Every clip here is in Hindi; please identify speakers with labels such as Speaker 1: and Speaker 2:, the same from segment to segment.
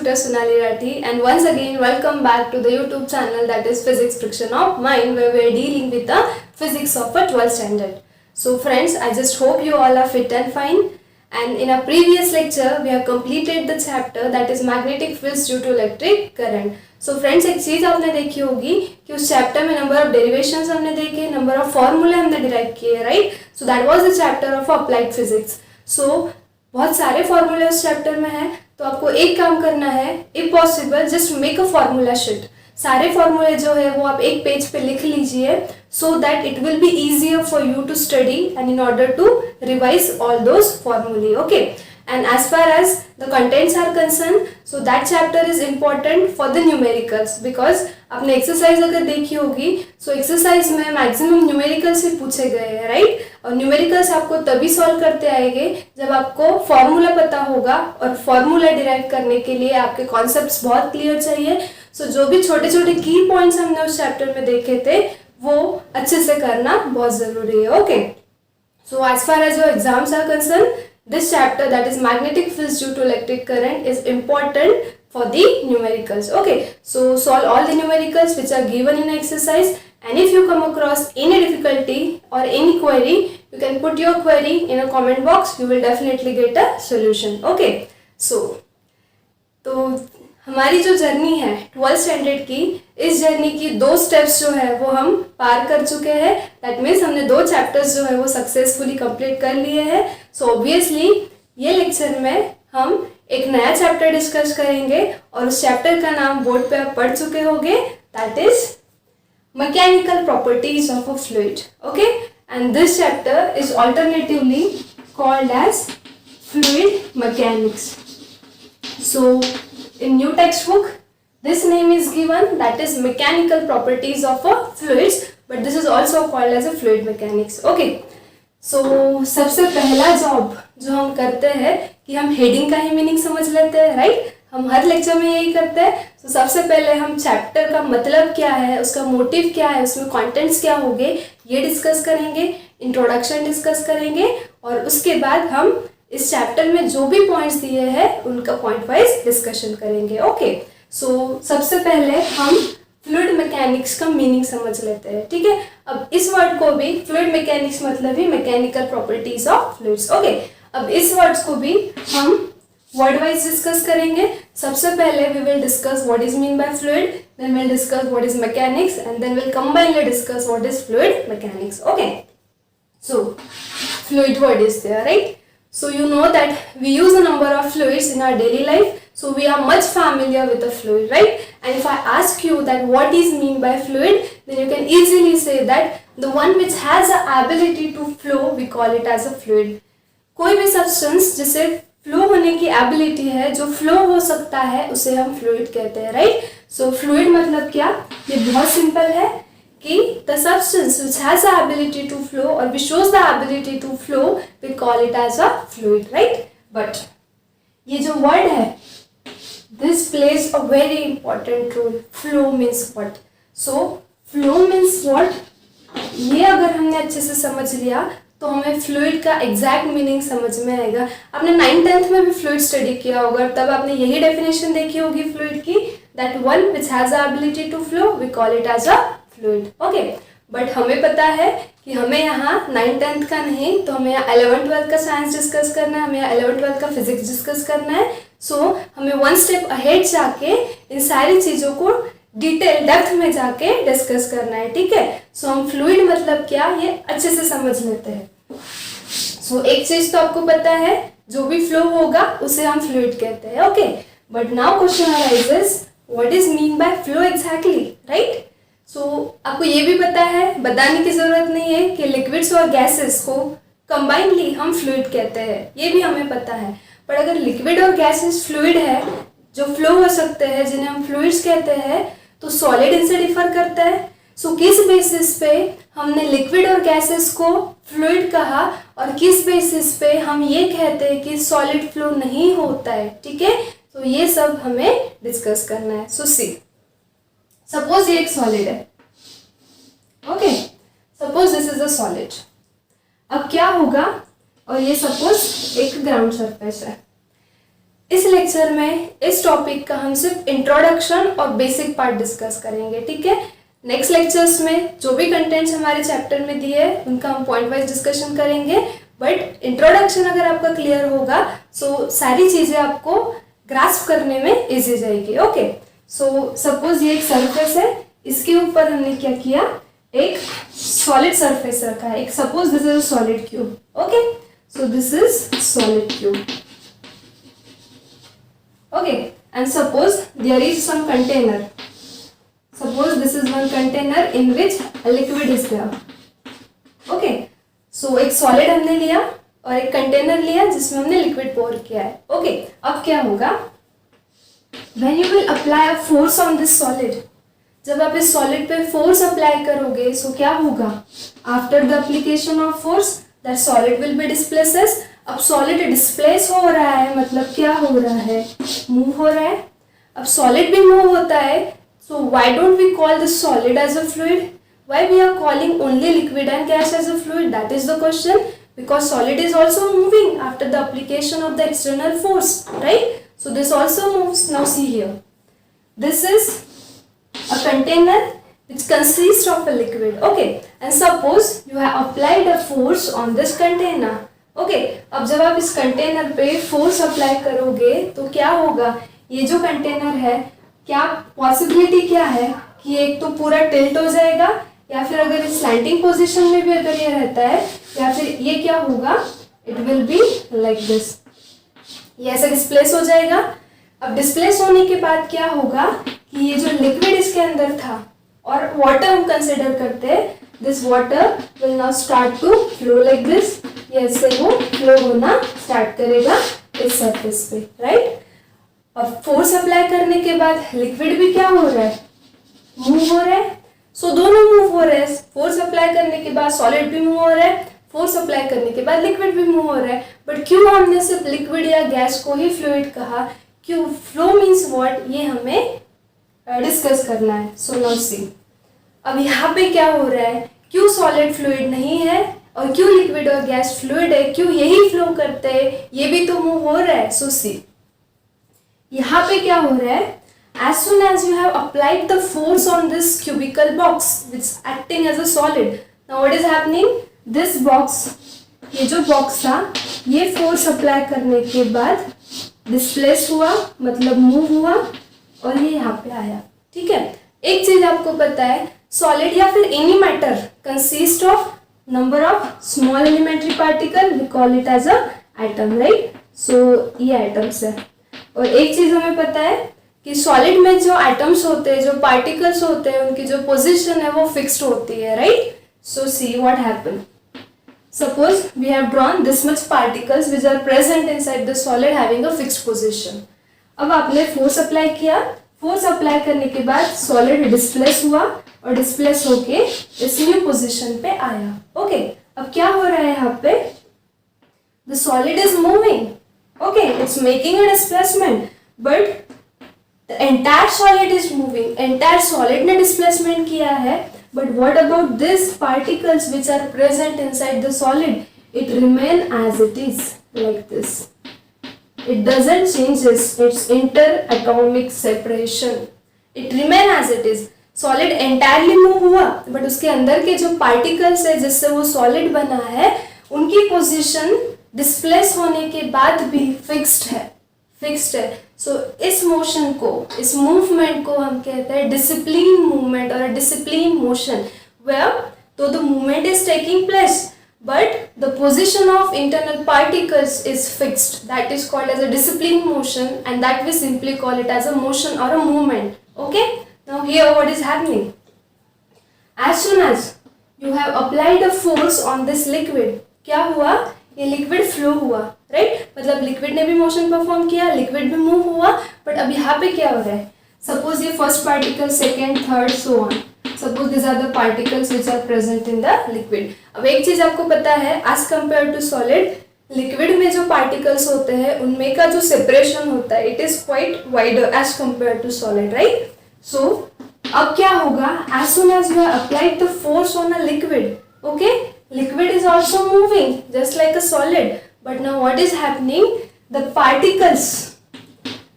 Speaker 1: Dr. Sonali Rathi, and once again welcome back to the YouTube channel that is Physics Friction of Mind, where we are dealing with the physics of a 12th standard. So friends, I just hope you all are fit and fine. And in our previous lecture, we have completed the chapter that is magnetic fields due to electric current. So friends, एक चीज़ आपने देखी होगी कि उस चैप्टर में नंबर ऑफ डेरिवेशंस हमने देखे, नंबर ऑफ फॉर्मूले हमने डिराइव किए, right. So that was the chapter of applied physics. So बहुत सारे फॉर्मूले उस चैप्टर में हैं, तो आपको एक काम करना है, if possible just make a formula sheet. सारे फॉर्मूले जो है वो आप एक पेज पे लिख लीजिए, so that it will be easier for you to study and in order to revise all those formulae. Okay, and as far as the contents are concerned, so that chapter is important for the numericals, because आपने एक्सरसाइज अगर देखी होगी, सो एक्सरसाइज में मैक्सिमम न्यूमेरिकल्स ही पूछे गए हैं, राइट. और न्यूमेरिकल्स आपको तभी सॉल्व करते आएंगे जब आपको फॉर्मूला पता होगा, और फॉर्मूला डिराइव करने के लिए आपके कॉन्सेप्ट्स बहुत क्लियर चाहिए. सो जो भी छोटे छोटे की पॉइंट्स हमने उस चैप्टर में देखे थे वो अच्छे से करना बहुत ज़रूरी है. Okay, so as far as your exams are concern, this chapter, that is magnetic fields due to electric current, is important for the numericals. Okay, so solve all the numericals which are given in exercise, and if you come across any difficulty or any query, you can put your query in a comment box. You will definitely get a solution. Okay, so तो हमारी जो जर्नी है 12th स्टैंडर्ड की, इस जर्नी की 2 स्टेप्स जो है वो हम पार कर चुके हैं. दैट मीन्स हमने 2 चैप्टर्स जो है वो सक्सेसफुली कंप्लीट कर लिए हैं. सो ऑब्वियसली ये लेक्चर में हम एक नया चैप्टर डिस्कस करेंगे, और उस चैप्टर का नाम बोर्ड पे आप पढ़ चुके होंगे, that is mechanical properties of a fluid. Okay, and this chapter is alternatively called as fluid mechanics. So in new textbook this name is given, that is mechanical properties of a fluids, but this is also called as a fluid mechanics. Okay, so सबसे पहला जॉब जो हम करते हैं कि हम हेडिंग का ही मीनिंग समझ लेते हैं, राइट. हम हर लेक्चर में यही करते हैं. तो सबसे पहले हम चैप्टर का मतलब क्या है, उसका मोटिव क्या है, उसमें कंटेंट्स क्या होंगे, ये डिस्कस करेंगे, इंट्रोडक्शन डिस्कस करेंगे, और उसके बाद हम इस चैप्टर में जो भी पॉइंट्स दिए हैं उनका पॉइंट वाइज डिस्कशन करेंगे. ओके, सो सबसे पहले हम फ्लूइड मैकेनिक्स का मीनिंग समझ लेते हैं, ठीक है. अब इस वर्ड को भी, फ्लूइड मैकेनिक्स मतलब ही mechanical properties of fluids. Okay, अब इस वर्ड्स को भी हम वर्ड वाइज डिस्कस करेंगे. सबसे पहले we will discuss what is mean by fluid, then will discuss what is mechanics, and then will combinedly discuss what is fluid mechanics. Okay, so fluid word is there, right. So you know that we use a number of fluids in our daily life, so we are much familiar with the fluid, right. And if I ask you that what is mean by fluid, then you can easily say that the one which has the ability to flow, we call it as a fluid. कोई भी substance जिसे फ्लो होने की एबिलिटी है, जो फ्लो हो सकता है, उसे हम फ्लूइड कहते हैं, राइट. सो फ्लूइड मतलब क्या, ये बहुत सिंपल है कि the substance which has the ability to flow or which shows the ability to flow, we call it as a fluid, right. But ये जो word है, this plays a very important role. Flow means what? So flow means what? ये अगर हमने अच्छे से समझ लिया तो हमें फ्लूइड का एग्जैक्ट मीनिंग समझ में आएगा. आपने 9th-10th में भी फ्लूइड स्टडी किया होगा, तब आपने यही डेफिनेशन देखी होगी फ्लूइड की, that one which has the ability to flow, we call it as a fluid. Okay, but हमें पता है कि हमें यहाँ 9th-10th का नहीं, तो हमें यहाँ 11th-12th का साइंस डिस्कस करना है, हमें यहाँ 11th-12th का फिजिक्स डिस्कस करना है. सो हमें 1 स्टेप अहेड जाके इन सारी चीज़ों को डिटेल डेप्थ में जाके डिस्कस करना है, ठीक है. सो हम फ्लूइड मतलब क्या, ये अच्छे से समझ लेते हैं. सो एक चीज़ तो आपको पता है, जो भी फ्लो होगा उसे हम फ्लूइड कहते हैं. Okay, but now question arises, what is mean by flow exactly, right. So आपको ये भी पता है, बताने की ज़रूरत नहीं है कि लिक्विड्स और गैसेस को कंबाइनली हम फ्लूइड कहते हैं, ये भी हमें पता है. पर अगर लिक्विड और गैसेस फ्लूइड है, जो फ्लो हो सकते हैं, जिन्हें हम फ्लूइड्स कहते हैं, तो सॉलिड इनसे डिफर करता है. सो किस बेसिस पे हमने लिक्विड और गैसेस को फ्लूइड कहा, और किस बेसिस पे हम ये कहते हैं कि सॉलिड फ्लो नहीं होता है, ठीक है. तो ये सब हमें डिस्कस करना है. सो सी, सपोज ये एक सॉलिड है. Okay, suppose this is a solid. अब क्या होगा, और ये सपोज एक ग्राउंड सरफेस है. इस लेक्चर में इस टॉपिक का हम सिर्फ इंट्रोडक्शन और बेसिक पार्ट डिस्कस करेंगे, ठीक है। नेक्स्ट लेक्चर्स में जो भी कंटेंट्स हमारे चैप्टर में दिए हैं उनका हम पॉइंट वाइज डिस्कशन करेंगे, बट इंट्रोडक्शन अगर आपका क्लियर होगा सो सारी चीज़ें आपको ग्रास्प करने में इजी जाएगी। ओके, सो सपोज ये एक सरफेस है, इसके ऊपर हमने क्या किया, एक सॉलिड सरफेस रखा है। एक suppose this is a solid cube. Okay, so this is solid cube. Okay, and suppose there is some container. Suppose this is one container in which a liquid is there. Okay, so एक solid हमने लिया और एक container लिया जिसमें हमने liquid pour किया है. Okay, अब क्या होगा? When you will apply a force on this solid, जब आप इस solid पे force apply करोगे, so क्या होगा? After the application of force, that solid will be displaces. अब solid displace हो रहा है, मतलब क्या हो रहा है? Move हो रहा है. अब solid भी move होता है. So why don't we call this solid as a fluid? Why we are calling only liquid and gas as a fluid? That is the question. Because solid is also moving after the application of the external force, right? So this also moves. Now see here. This is a container which consists of a liquid. Okay. And suppose you have applied a force on this container. Okay. अब जब आप इस container पे force apply करोगे तो क्या होगा? ये जो container है, क्या पॉसिबिलिटी क्या है कि एक तो पूरा टिल्ट हो जाएगा, या फिर अगर स्लैंटिंग पोजीशन में भी अगर ये रहता है, या फिर ये क्या होगा, it will be like this, ये ऐसे डिस्प्लेस हो जाएगा. अब डिस्प्लेस होने के बाद क्या होगा कि ये जो लिक्विड इसके अंदर था और वाटर हम कंसिडर करते हैं, this water will now start to flow like this. ये ऐसे वो फ्लो होना स्टार्ट करेगा इस सरफेस पे, राइट. अब फोर्स अप्लाई करने के बाद लिक्विड भी क्या हो रहा है, मूव हो रहा है. सो दोनों मूव हो रहे हैं. फोर्स अप्लाई करने के बाद सॉलिड भी मूव हो रहा है, फोर्स अप्लाई करने के बाद लिक्विड भी मूव हो रहा है. बट क्यों हमने सिर्फ लिक्विड या गैस को ही फ्लूइड कहा, क्यों, फ्लो मीन्स व्हाट, ये हमें डिस्कस करना है. सो नाउ सी, अब यहाँ पे क्या हो रहा है, क्यों सॉलिड फ्लूइड नहीं है और क्यों लिक्विड और गैस फ्लूइड है, क्यों यही फ्लो करते हैं, ये भी तो मूव हो रहा है. सो सी, यहाँ पे क्या हो रहा है, as soon as you have applied the force on this cubical box which is acting as a solid, now what is happening, this box, ये जो बॉक्स था, ये फोर्स अप्लाई करने के बाद डिस्प्लेस हुआ, मतलब मूव हुआ और ये यहाँ पे आया. ठीक है. एक चीज आपको पता है, सॉलिड या फिर any matter consist of number of small elementary particle, we call it as a atom, right. So ये एटम्स है. और एक चीज हमें पता है कि सॉलिड में जो एटम्स होते हैं, जो पार्टिकल्स होते हैं, उनकी जो पोजीशन है वो फिक्स्ड होती है, right. So see what happen, suppose we have drawn this much particles which are present inside the solid having a fixed position. अब आपने फोर्स अप्लाई किया, फोर्स अप्लाई करने के बाद सॉलिड डिस्प्लेस हुआ और डिस्प्लेस होके इस न्यू पोजीशन पे आया. ओके, अब क्या हो रहा है यहाँ पे, the solid is moving. Okay, it's making a displacement, but the entire solid is moving. Entire solid ने displacement किया है, but what about these particles which are present inside the solid? It remain as it is, like this. It doesn't changes. It's interatomic separation. It remain as it is. Solid entirely move हुआ, but उसके अंदर के जो particles है जिससे वो solid बना है, उनकी position डिस्प्लेस होने के बाद भी फिक्स्ड है. सो इस मोशन को, इस मूवमेंट को हम कहते हैं डिसिप्लिन मूवमेंट और डिसिप्लिन मोशन, वेयर तो the movement is taking place but the position of internal particles is fixed. That is called as a discipline motion and that we simply call it as a motion और a movement. Okay, now here what is happening, as soon as you have applied a force on this liquid, क्या हुआ, ये लिक्विड फ्लो हुआ, राइट. मतलब लिक्विड ने भी मोशन परफॉर्म किया, लिक्विड भी मूव हुआ. बट अब यहाँ पे क्या हो रहा है, सपोज ये first particle, second, third, so on. Suppose this are the particles which are present in the liquid. अब एक चीज आपको पता है, as compare to solid, liquid में जो पार्टिकल्स होते हैं उनमें का जो सेपरेशन होता है, it is quite wider as compare to solid, right. So अब क्या होगा, as soon as you have applied the force on a liquid, okay, liquid is also moving just like a solid, but now what is happening, the particles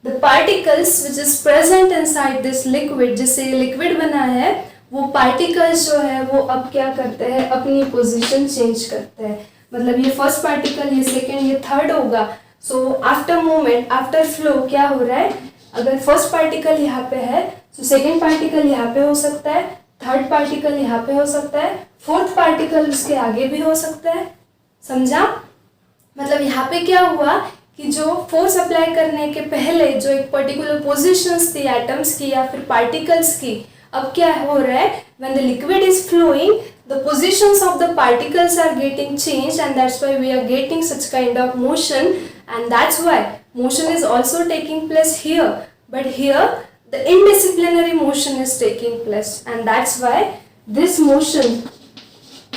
Speaker 1: the particles which is present inside this liquid, जिससे लिक्विड बना है, वो पार्टिकल्स जो है वो अब क्या करते हैं, अपनी पोजीशन चेंज करते हैं. मतलब ये फर्स्ट पार्टिकल, ये सेकेंड, ये थर्ड होगा. So after movement, after flow क्या हो रहा है, अगर फर्स्ट पार्टिकल यहाँ पे है तो सेकेंड पार्टिकल यहाँ पे हो सकता है, थर्ड पार्टिकल यहाँ पे हो सकता है, फोर्थ पार्टिकल उसके आगे भी हो सकता है. समझा? मतलब यहाँ पे क्या हुआ कि जो फोर्स अप्लाई करने के पहले जो एक पर्टिकुलर पोजिशंस थी एटम्स की या फिर पार्टिकल्स की, अब क्या हो रहा है, when the liquid is flowing, the positions of the particles are getting changed, and that's why we are getting such kind of motion, and that's why motion is also taking place here. But here the indisciplinary motion is taking place, and that's why this motion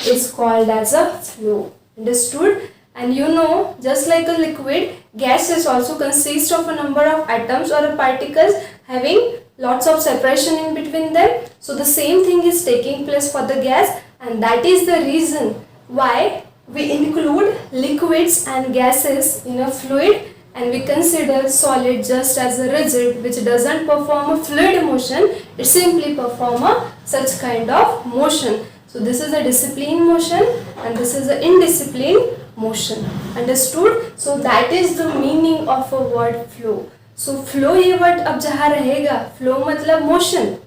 Speaker 1: is called as a flow. Understood? And you know, just like a liquid, gases also consist of a number of atoms or particles having lots of separation in between them. So the same thing is taking place for the gas, and that is the reason why we include liquids and gases in a fluid, and we consider solid just as a rigid which doesn't perform a fluid motion, it simply perform a such kind of motion. So this is a disciplined motion and this is an indisciplined motion. Understood? So that is the meaning of a word flow. So flow ये word अब जहाँ रहेगा, flow मतलब motion,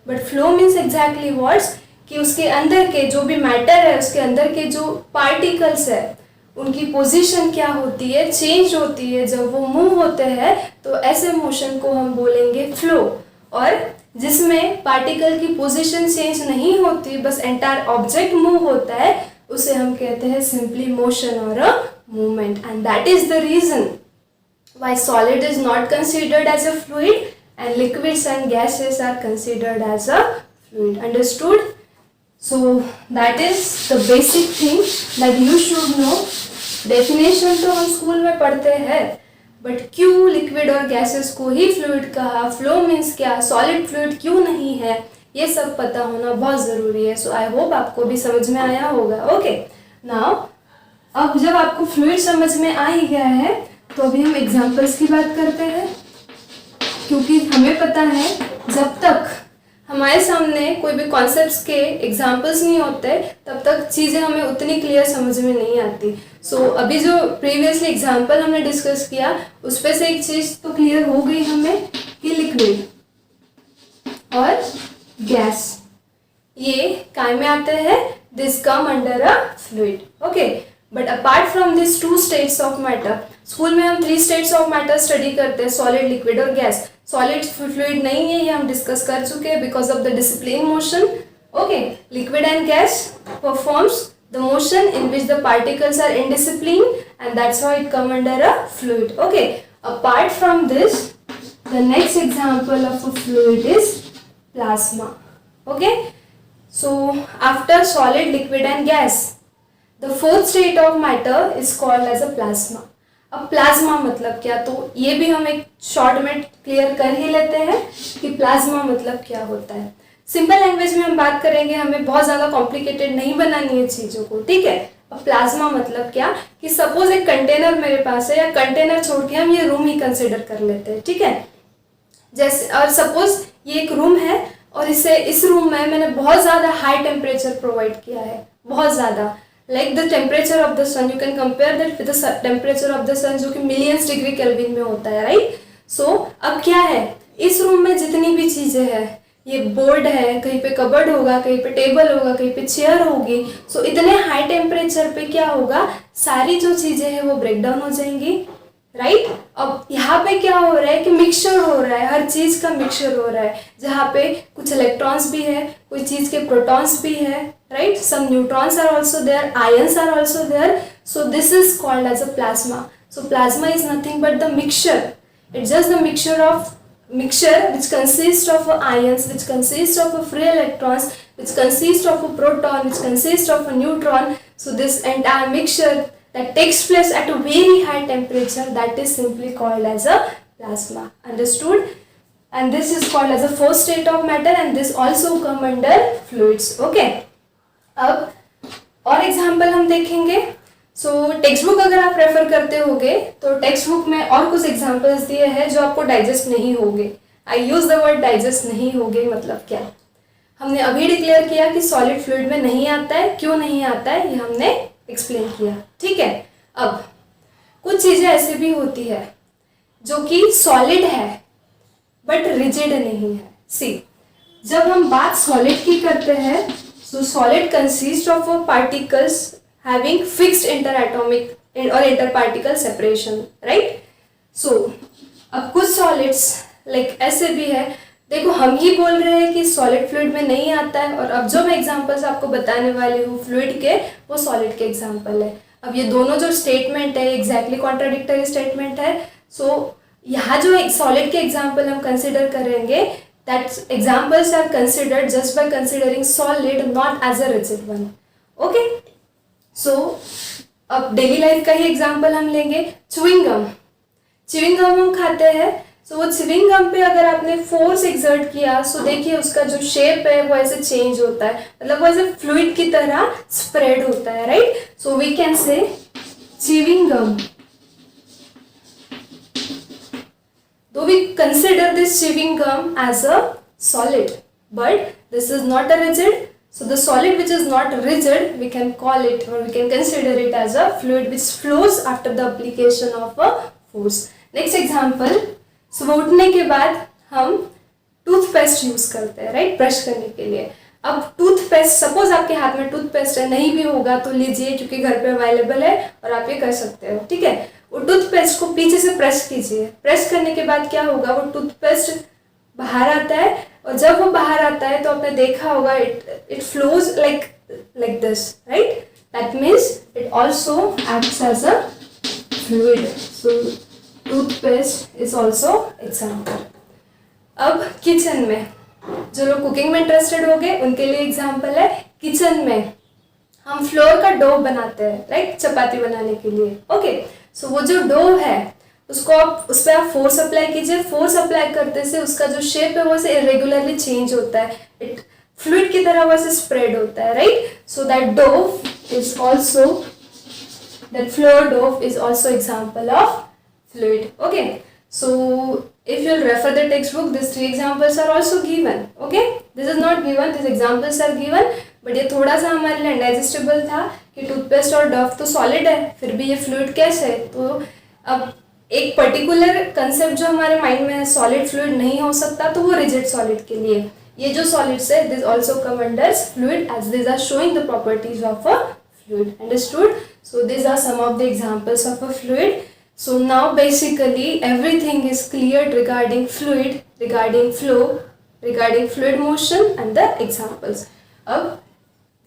Speaker 1: but flow means exactly what, कि उसके अंदर के जो भी मैटर है, उसके अंदर के जो पार्टिकल्स है, उनकी पोजीशन क्या होती है, चेंज होती है जब वो मूव होते हैं, तो ऐसे मोशन को हम बोलेंगे फ्लो. और जिसमें पार्टिकल की पोजीशन चेंज नहीं होती, बस एंटायर ऑब्जेक्ट मूव होता है, उसे हम कहते हैं सिंपली मोशन और a movement. And that is the reason why solid is not considered as a fluid and liquids and gases are considered as a fluid. Understood? So that is the basic thing that you should know. Definition तो हम स्कूल में पढ़ते हैं, बट क्यों लिक्विड और गैसेस को ही फ्लूइड कहा, फ्लो मीन्स क्या, सॉलिड फ्लूइड क्यों नहीं है, ये सब पता होना बहुत ज़रूरी है. सो आई होप आपको भी समझ में आया होगा. ओके, नाउ अब जब आपको फ्लूइड समझ में आ ही गया है, तो अभी हम एग्जाम्पल्स की बात करते हैं, क्योंकि हमें पता है जब तक हमारे सामने कोई भी कॉन्सेप्ट्स के एग्जाम्पल्स नहीं होते तब तक चीज़ें हमें उतनी क्लियर समझ में नहीं आती. सो अभी जो प्रीवियसली एग्जाम्पल हमने डिस्कस किया उस पर से एक चीज़ तो क्लियर हो गई हमें कि लिक्विड और गैस ये काय में आते हैं, this come under a fluid. Okay, but apart from this two states of matter, school में हम 3 स्टेट्स ऑफ मैटर स्टडी करते हैं, सॉलिड, लिक्विड और गैस. सॉलिड फ्लूइड नहीं है, ये हम डिस्कस कर चुके हैं because of the discipline motion. Okay, liquid and gas performs the motion in which the particles are indiscipline and that's how it come under a fluid. Okay, apart from this the next example of a fluid is plasma. Okay, so after solid, liquid and gas, the fourth state of matter is called as a plasma. अब प्लाज्मा मतलब क्या, तो ये भी हम एक शॉर्ट में क्लियर कर ही लेते हैं कि प्लाज्मा मतलब क्या होता है. सिंपल लैंग्वेज में हम बात करेंगे, हमें बहुत ज़्यादा कॉम्प्लिकेटेड नहीं बनानी है चीज़ों को. ठीक है, अब प्लाज्मा मतलब क्या, कि सपोज एक कंटेनर मेरे पास है, या कंटेनर छोड़ के हम ये रूम ही कंसिडर कर लेते हैं. ठीक है, जैसे, और सपोज ये एक रूम है और इस रूम में मैंने बहुत ज़्यादा हाई टेम्परेचर प्रोवाइड किया है, बहुत ज़्यादा, like the temperature of the sun, you can compare that with the temperature of the sun जो कि मिलियंस डिग्री केल्विन में होता है, राइट. सो अब क्या है, इस रूम में जितनी भी चीज़ें हैं, ये बोर्ड है, कहीं पे कबर्ड होगा, कहीं पे टेबल होगा, कहीं पे चेयर होगी. सो इतने हाई टेम्परेचर पे क्या होगा, सारी जो चीज़ें हैं वो ब्रेक डाउन हो जाएंगी, राइट. अब यहाँ पे क्या हो रहा है कि मिक्सचर हो रहा है, हर चीज़ का मिक्सचर हो रहा है, जहाँ पे कुछ इलेक्ट्रॉन्स भी है, कोई चीज़ के प्रोटॉन्स भी है, right, some neutrons are also there, ions are also there. So this is called as a plasma. So plasma is nothing but the mixture. It's just the mixture which consists of ions, which consists of free electrons, which consists of a proton, which consists of a neutron. So this entire mixture that takes place at a very high temperature, that is simply called as a plasma. Understood? And this is called as a fourth state of matter, and this also come under fluids. Okay. अब और एग्जाम्पल हम देखेंगे. सो टेक्स्ट बुक अगर आप रेफर करते होगे तो टेक्स्ट बुक में और कुछ एग्जांपल्स दिए हैं जो आपको डाइजेस्ट नहीं होंगे। आई यूज द वर्ड डाइजेस्ट नहीं होंगे मतलब क्या, हमने अभी डिक्लेयर किया कि सॉलिड फ्लूइड में नहीं आता है, क्यों नहीं आता है ये हमने एक्सप्लेन किया, ठीक है। अब कुछ चीज़ें ऐसी भी होती है जो कि सॉलिड है बट रिजिड नहीं है। सी, जब हम बात सॉलिड की करते हैं सो solid consist of particles having fixed inter atomic और inter particle separation, right. So अब कुछ सॉलिड्स लाइक ऐसे भी है, देखो हम ही बोल रहे हैं कि सॉलिड फ्लूइड में नहीं आता है, और अब जो मैं एग्जांपल्स आपको बताने वाली हूँ फ्लूइड के वो सॉलिड के एग्जांपल है। अब ये दोनों जो स्टेटमेंट है एग्जैक्टली कॉन्ट्राडिक्टरी स्टेटमेंट है। सो यहाँ जो सॉलिड के एग्जांपल हम कंसिडर करेंगे that examples are considered just by considering solid not as a rigid one, okay. So अब डेली लाइफ का ही एग्जांपल हम लेंगे, च्युइंग गम। च्युइंग गम हम खाते हैं, सो वो च्युइंग गम पे अगर आपने फोर्स एक्सर्ट किया सो देखिए उसका जो शेप है वो ऐसे चेंज होता है, मतलब वो ऐसे फ्लूइड की तरह स्प्रेड होता है, right. So we can say chewing gum, though we consider this chewing gum as a solid, but this is not a rigid. So the solid which is not rigid, we can call it or we can consider it as a fluid which flows after the application of a force. Next example, सुबह उठने के बाद हम टूथपेस्ट यूज करते हैं, राइट, ब्रश करने के लिए। अब टूथपेस्ट, सपोज आपके हाथ में टूथपेस्ट है, नहीं भी होगा तो लीजिए क्योंकि घर पे अवेलेबल है और आप ये कर सकते हो, ठीक है। वो टूथपेस्ट को पीछे से प्रेस कीजिए, प्रेस करने के बाद क्या होगा, वो टूथपेस्ट बाहर आता है, और जब वो बाहर आता है तो आपने देखा होगा it flows like this, right. That means it also acts as a fluid. So toothpaste is also example. अब किचन में, जो लोग कुकिंग में इंटरेस्टेड हो गए उनके लिए एग्जाम्पल है, किचन में हम फ्लोर का डो बनाते हैं, राइट, चपाती बनाने के लिए, ओके। सो वो जो डो है उसको आप उस पर आप फोर्स अप्लाई कीजिए, फोर्स अप्लाई करते से उसका जो शेप है वो से इरेगुलरली चेंज होता है, इट फ्लूइड की तरह वैसे स्प्रेड होता है, right. So that dough is also, that flour dough is also example of fluid, okay. So if you'll refer the textbook, these three examples are also given, okay. This is not given, these examples are given, but ये थोड़ा सा हमारे लिए अनडाइजेस्टेबल था कि टूथपेस्ट और डव तो सॉलिड है फिर भी ये फ्लूइड कैसे है। तो अब एक पर्टिकुलर कंसेप्ट जो हमारे माइंड में है, सॉलिड फ्लूइड नहीं हो सकता, तो वो रिजिड सॉलिड के लिए ये जो सॉलिड्स है this also come under fluid as this are showing the properties of a fluid, understood. So this are some of the examples of a fluid. So now basically everything is cleared regarding fluid, regarding flow, regarding fluid motion and the examples. अब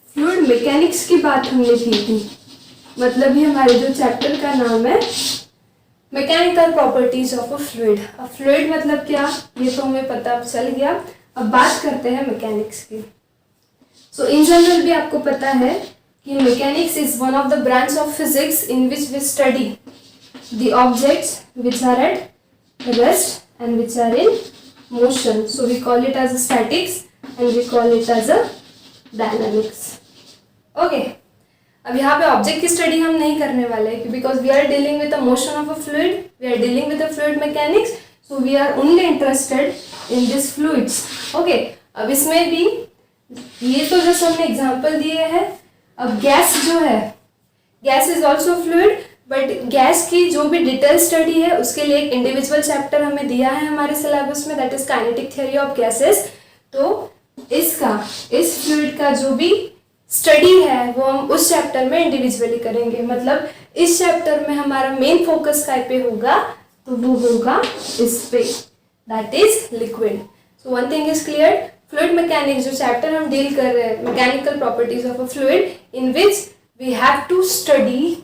Speaker 1: fluid mechanics की बात हमने की थी, मतलब ये हमारे जो चैप्टर का नाम है mechanical properties of a fluid. अब फ्लूइड मतलब क्या ये तो हमें पता चल गया, अब बात करते हैं मैकेनिक्स की। सो इन जनरल भी आपको पता है कि mechanics is one of the branch of physics in which we study the objects which are at rest and which are in motion. So we call it as a statics and we call it as a dynamics. Okay. अब यहाँ पे ऑब्जेक्ट की स्टडी हम नहीं करने वाले हैं because we are dealing with the motion of a fluid, we are dealing with the fluid mechanics, so we are only interested in this fluids, okay. अब इसमें भी ये तो जैसे हमने एग्जांपल दिए हैं, अब गैस जो है, gas is also fluid, but gas की जो भी डिटेल स्टडी है उसके लिए एक इंडिविजुअल चैप्टर हमें दिया है हमारे सिलेबस में, that is kinetic theory of gases. तो इस फ्लूइड का जो भी स्टडी है वो हम उस चैप्टर में इंडिविजुअली करेंगे, मतलब इस चैप्टर में हमारा मेन फोकस काय पे होगा, तो वो होगा इस पे, that is liquid. So one thing is clear, fluid mechanics जो चैप्टर हम डील कर रहे हैं, mechanical properties of a fluid, in which we have to study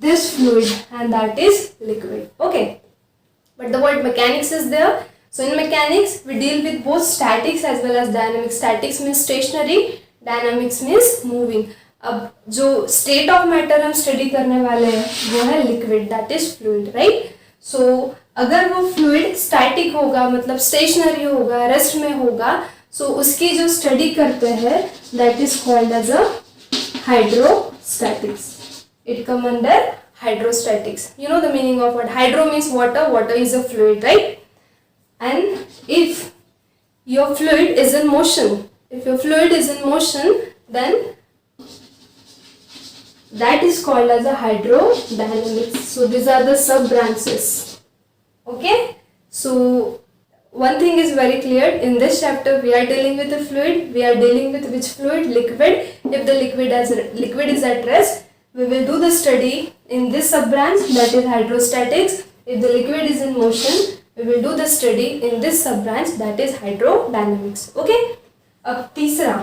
Speaker 1: this fluid and that is liquid, okay. But the word mechanics is there. So in mechanics we deal with both statics as well as dynamics. Statics means stationary, dynamics means moving. अब जो state of matter हम study करने वाले हैं वो है liquid, that is fluid, right? So अगर वो fluid static होगा मतलब stationary होगा, rest में होगा, so उसकी जो study करते हैं that is called as a hydrostatics. it come under hydrostatics. You know the meaning of what hydro means water, water is a fluid, right? And if your fluid is in motion, then that is called as a hydrodynamics. So these are the sub branches. Okay, so one thing is very clear, in this chapter we are dealing with a fluid. We are dealing with which fluid? Liquid. If the liquid is at rest, we will do the study in this sub branch, that is hydrostatics. If the liquid is in motion, we will do the study in this sub branch, that is hydrodynamics. Okay, अब तीसरा,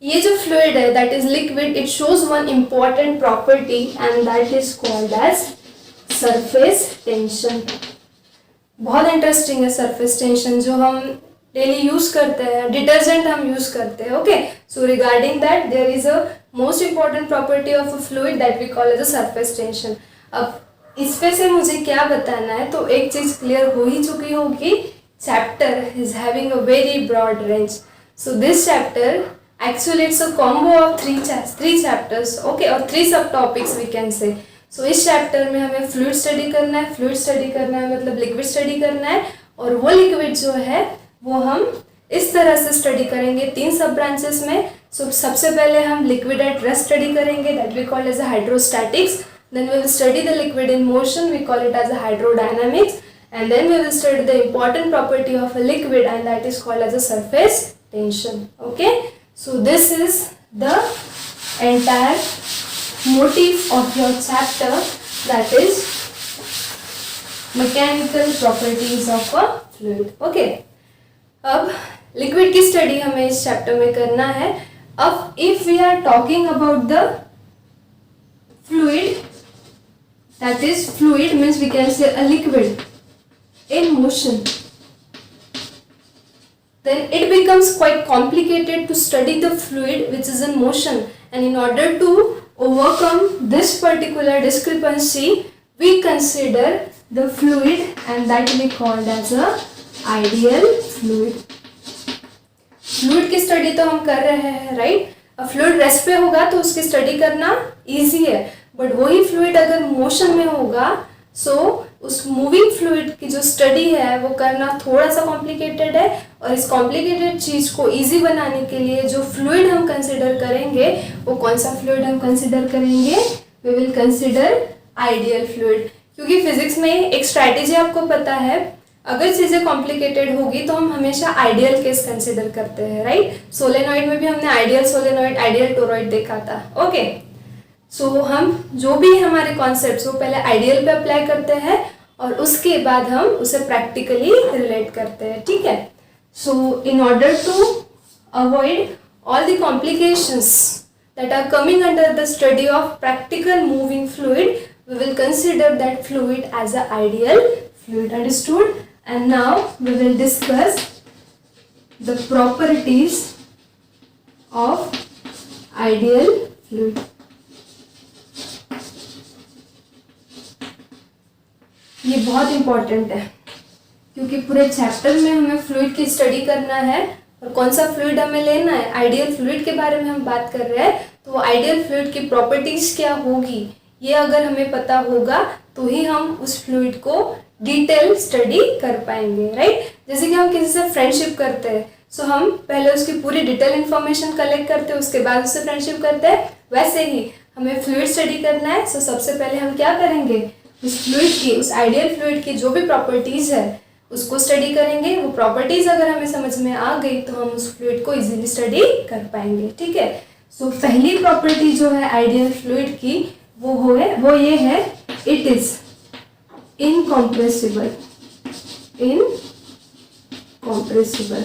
Speaker 1: ये जो fluid है, that is liquid, it shows one important property and that is called as surface tension. बहुत इंटरेस्टिंग है सरफेस टेंशन, जो हम डेली यूज करते हैं, डिटर्जेंट हम यूज करते हैं. Okay, so regarding that there is a most important property of a fluid that we call as a surface tension. अब इसमें से मुझे क्या बताना है, तो एक चीज क्लियर हो ही चुकी होगी, chapter is having a very broad range. So this chapter actually it's a combo of three chapters, okay, और 3 सब टॉपिक्स वी कैन से. सो इस चैप्टर में हमें फ्लूइड स्टडी करना है, मतलब लिक्विड स्टडी करना है, और वो लिक्विड जो है वो हम इस तरह से स्टडी करेंगे 3 सब ब्रांचेस में. सो सबसे पहले हम लिक्विड एट रेस्ट स्टडी करेंगे, that we call as a hydrostatics. Then we will study the liquid in motion, we call it as a hydrodynamics. And then we will study the important property of a liquid and that is called as a surface tension. Okay, so this is the entire motif of your chapter, that is mechanical properties of a fluid. Okay, अब लिक्विड की स्टडी हमें इस चैप्टर में करना है. अब if we are talking about the fluid, that is fluid means we can say a liquid in motion, then it becomes quite complicated to study the fluid which is in motion. And in order to overcome this particular discrepancy, we consider the fluid and that we called as a ideal fluid. Fluid की स्टडी तो हम कर रहे हैं, राइट. अब फ्लूइड रेस्ट पे होगा तो उसकी स्टडी करना इजी है, बट वही फ्लूइड अगर मोशन में होगा, सो उस मूविंग फ्लूइड की जो स्टडी है वो करना थोड़ा सा कॉम्प्लिकेटेड है. और इस कॉम्प्लिकेटेड चीज़ को इजी बनाने के लिए जो फ्लूइड हम कंसिडर करेंगे, वो कौन सा फ्लूइड हम कंसिडर करेंगे? We will consider ideal fluid. क्योंकि फिजिक्स में एक स्ट्रैटेजी आपको पता है, अगर चीज़ें कॉम्प्लिकेटेड होगी तो हम हमेशा आइडियल केस कंसिडर करते हैं, राइट. सोलेनॉइड में भी हमने आइडियल सोलेनॉइड, आइडियल टोरॉइड देखा था. ओके, सो हम जो भी हमारे कॉन्सेप्ट्स वो पहले आइडियल पे अप्लाई करते हैं और उसके बाद हम उसे प्रैक्टिकली रिलेट करते हैं. ठीक है. So in order to avoid all the complications that are coming under the study of practical moving fluid, we will consider that fluid as an ideal fluid. Understood? And now we will discuss the properties of ideal fluid. ये बहुत इम्पोर्टेंट है क्योंकि पूरे चैप्टर में हमें फ्लूइड की स्टडी करना है और कौन सा फ्लूइड हमें लेना है. आइडियल फ्लूइड के बारे में हम बात कर रहे हैं, तो वो आइडियल फ्लूइड की प्रॉपर्टीज क्या होगी, ये अगर हमें पता होगा तो ही हम उस फ्लूइड को डिटेल स्टडी कर पाएंगे, राइट. जैसे कि हम किसी से फ्रेंडशिप करते हैं, सो हम पहले उसकी पूरी डिटेल इन्फॉर्मेशन कलेक्ट करते हैं, उसके बाद उससे फ्रेंडशिप करते हैं. वैसे ही हमें फ्लूइड स्टडी करना है, सो सबसे पहले हम क्या करेंगे, उस फ्लूइड की, उस आइडियल फ्लूइड की जो भी प्रॉपर्टीज़ है उसको स्टडी करेंगे. वो प्रॉपर्टीज़ अगर हमें समझ में आ गई तो हम उस फ्लूइड को इजीली स्टडी कर पाएंगे. ठीक है. सो पहली प्रॉपर्टी जो है आइडियल फ्लूइड की वो ये है, इट इज इनकॉम्प्रेसिबल. इनकॉम्प्रेसिबल.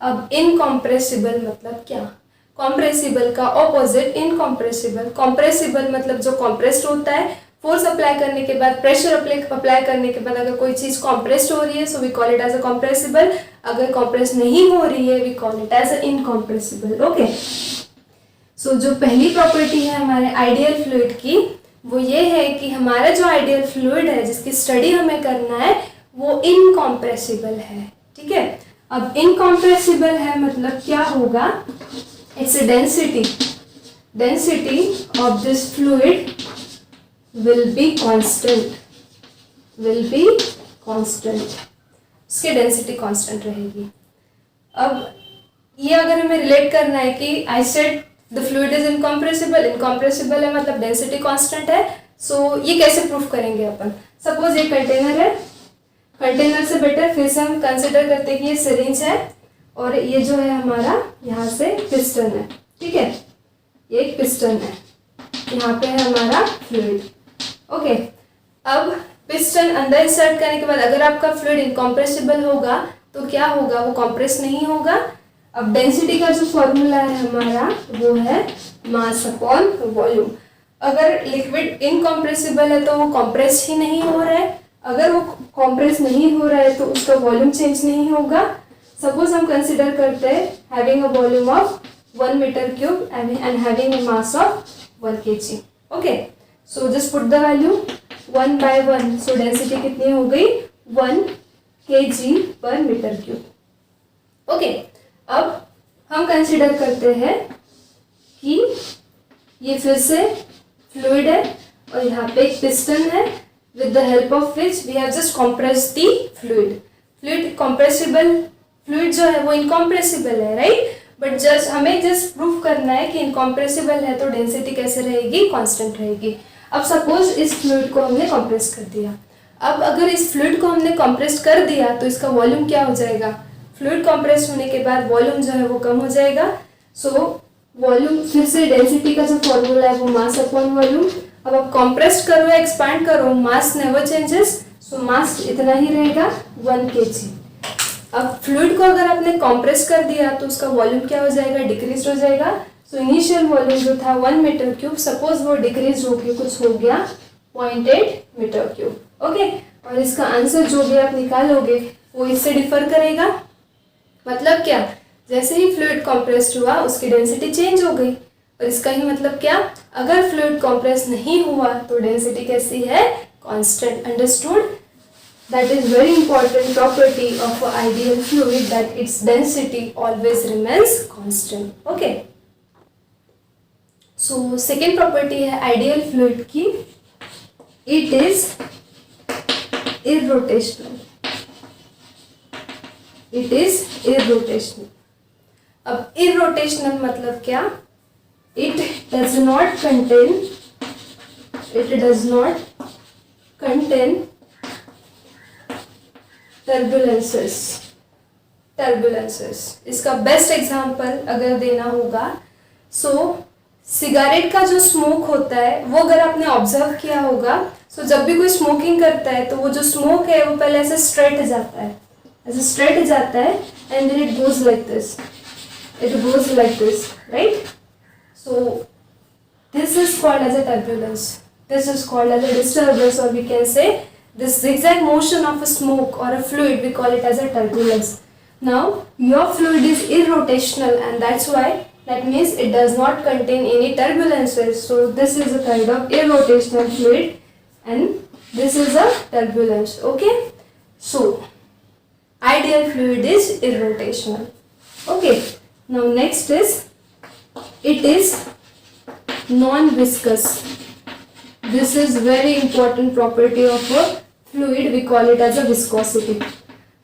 Speaker 1: अब इनकॉम्प्रेसिबल मतलब क्या? कॉम्प्रेसिबल का ऑपोजिट इनकॉम्प्रेसिबल. कॉम्प्रेसिबल मतलब जो कॉम्प्रेस्ड होता है, फोर्स अप्लाई करने के बाद, प्रेशर अप्लाई करने के बाद अगर कोई चीज़ कॉम्प्रेस्ड हो रही है, so we call it as a compressible. अगर कॉम्प्रेस नहीं हो रही है, we call it as a incompressible. Okay. So जो पहली प्रॉपर्टी है हमारे आइडियल फ्लूइड की, वो ये है कि हमारा जो आइडियल फ्लूइड है जिसकी स्टडी हमें करना है, वो इनकॉम्प्रेसिबल है. ठीक है. अब इनकॉम्प्रेसिबल है मतलब क्या होगा, its density density of this fluid will be constant, will be constant, उसकी डेंसिटी कांस्टेंट रहेगी। अब ये अगर हमें रिलेट करना है कि I said the fluid is incompressible, incompressible है मतलब डेंसिटी कांस्टेंट है। सो ये कैसे प्रूफ करेंगे अपन? सपोज ये कंटेनर है, कंटेनर से बेटर फिर से हम कंसिडर करते हैं कि ये सिरिंज है और ये जो है हमारा यहाँ से पिस्टन है, ठीक है, ये एक पिस्टन है, यहाँ पे है हमारा फ्लूइड। ओके, अब पिस्टन अंदर इंसर्ट करने के बाद अगर आपका फ्लूइड इनकम्प्रेसिबल होगा तो क्या होगा, वो कॉम्प्रेस नहीं होगा। अब डेंसिटी का जो फॉर्मूला है हमारा वो है मास अपॉन वॉल्यूम। अगर लिक्विड इनकम्प्रेसिबल है तो वो कॉम्प्रेस ही नहीं हो रहा है, अगर वो कॉम्प्रेस नहीं हो रहा है तो उसका वॉल्यूम चेंज नहीं होगा। सपोज हम कंसिडर करते हैं having a volume of 1 metre cube and having a mass of 1 kg। Okay, so just put the value 1/1, so density कितनी हो गई 1 kg पर मीटर क्यूब। ओके, अब हम कंसिडर करते हैं कि ये फिर से फ्लूइड है और यहाँ पे एक पिस्टन है with the help of which we have just compressed the fluid. Fluid compressible, fluid जो है वो incompressible है, right? बट जस्ट हमें जस्ट प्रूफ करना है कि इनकॉम्प्रेसिबल है तो डेंसिटी कैसे रहेगी, कांस्टेंट रहेगी। अब सपोज इस फ्लूइड को हमने कंप्रेस कर दिया। अब अगर इस फ्लूइड को हमने कंप्रेस कर दिया तो इसका वॉल्यूम क्या हो जाएगा, फ्लूइड कंप्रेस होने के बाद वॉल्यूम जो है वो कम हो जाएगा। सो वॉल्यूम फिर से डेंसिटी का जो फॉर्मूला है वो मास अपॉन वॉल्यूम। अब आप कंप्रेस करो या एक्सपैंड करो, मास नेवर चेंजेस, सो मास इतना ही रहेगा 1 kg। अब फ्लूइड को अगर आपने कंप्रेस कर दिया तो उसका वॉल्यूम क्या हो जाएगा, डिक्रीज हो जाएगा। सो इनिशियल वॉल्यूम जो था 1 मीटर क्यूब, सपोज वो डिक्रीज होके कुछ हो गया 0.8 मीटर क्यूब। ओके, और इसका आंसर जो भी आप निकालोगे वो इससे डिफर करेगा। मतलब क्या, जैसे ही फ्लूइड कंप्रेस्ड हुआ उसकी डेंसिटी चेंज हो गई। और इसका ही मतलब क्या, अगर फ्लूइड कंप्रेस नहीं हुआ तो डेंसिटी कैसी है, constant. Understood? That is very important property of a ideal fluid, that its density always remains constant. Okay, so second property है आइडियल फ्लूइड की, इट इज इररोटेशनल, इट इज इररोटेशनल। अब इररोटेशनल मतलब क्या, it does not contain turbulences। इसका बेस्ट एग्जांपल अगर देना होगा, सो सिगरेट का जो स्मोक होता है वो अगर आपने ऑब्जर्व किया होगा, सो जब भी कोई स्मोकिंग करता है तो वो जो स्मोक है वो पहले ऐसे स्ट्रेट जाता है, ऐसे स्ट्रेट जाता है and then it goes like this, it goes like this, right? So this is called as a turbulence, this is called as a disturbance, or we can say this zigzag motion of a smoke or a fluid, we call it as a turbulence. Now your fluid is irrotational and that's why, that means it does not contain any turbulences. So this is a kind of irrotational fluid and this is a turbulence. Okay, so ideal fluid is irrotational. Okay, now next is it is non-viscous. This is very important property of a fluid, we call it as a viscosity.